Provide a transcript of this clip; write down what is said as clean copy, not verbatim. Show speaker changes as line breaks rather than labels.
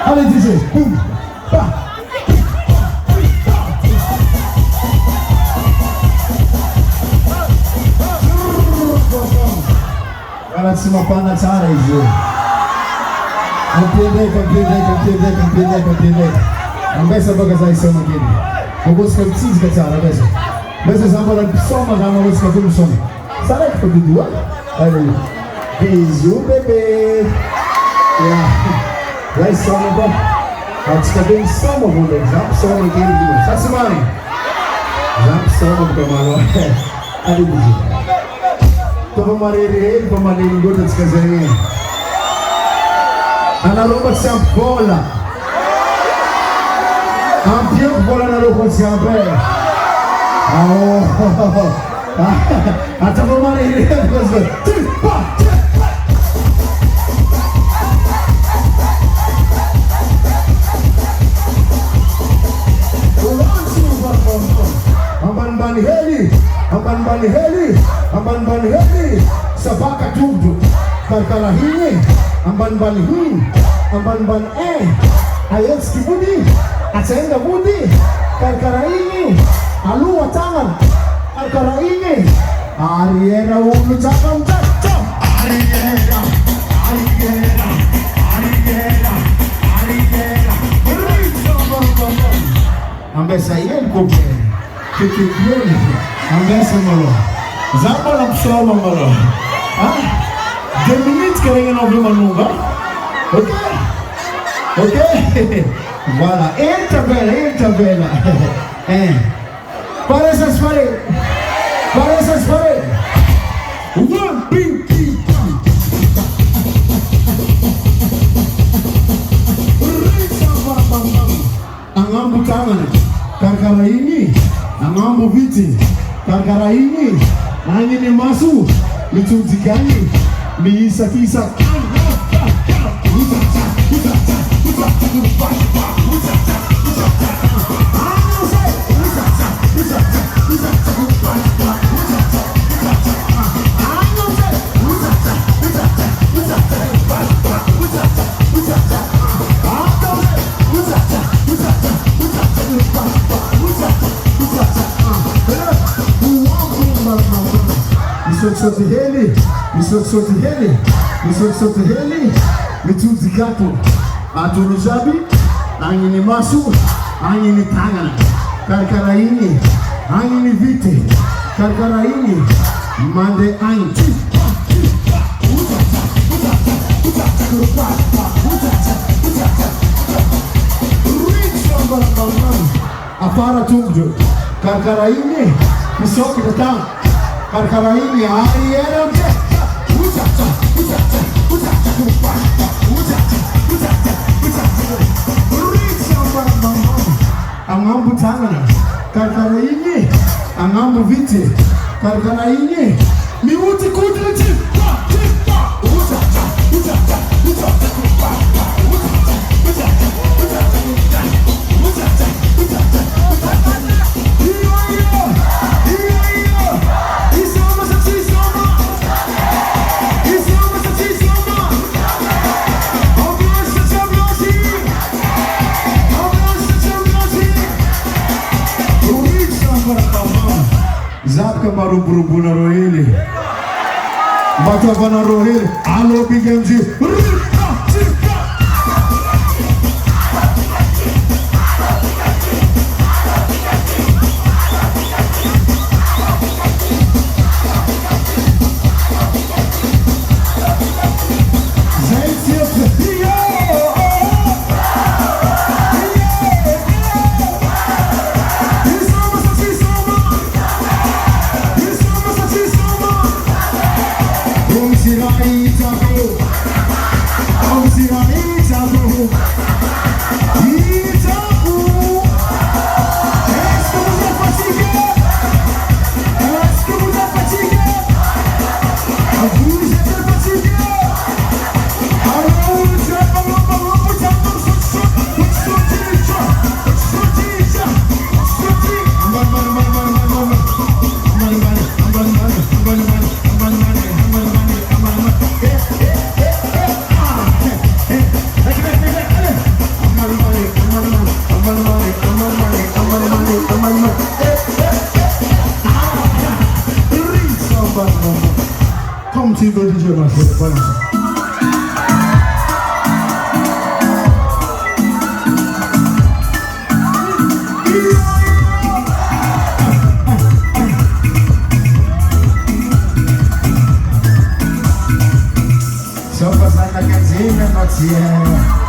Allez, DJ. Boum. Bah. Voilà, c'est ma panne à ça, les yeux. Compreendei. Ambessa baga zai sama kini. Kobos ka tsis ka tsara besa. Besa zamba la soma na mo ska kum som. Sara ko dua. Allez. Bisous bébé. Yeah. Vai soma ba. Atska bem soma bole. Zap soma kini. Sasimani. Zap soma ko malo. Allez bisous. To marere, pamalin go atska zai. Ana roba bola. Ampião bola na roba sempre. Até vou marrer. Amban bani heli. Sabaka tudo. Karkarahini. Amban ban ayos kibudi atenda budi karkaraini alua tangan karkaraini ariera ulu cakam cacam ariera ambesa yen kope kekekiyoni ambesa malo zamba la psoma malo 2 minutes kering na vima nuga. Ok? Voilà, entra bella. Parece as paredes. One, bing, bing, bang. Angambu tangan, karkara ini, angambu viti, karkara ini, angin masuk, licuzikani, miisa-kisa. Misote heli, mituzikato, atunujabi, angini masu, angini tangana, karkaraini, angini vite, karkaraini, mande ainti. Afara tungju, karkaraini, misoki datang, karkaraini, ariera mje. Angambu tangan, karkara ini, angambu viti, karkara ini, miuti kudriti. Baru-buru na rohili, bata na rohili, alo bigenji. Comme tu veux, DJ Marcelo, balance. Só passar na casinha, Marcelo.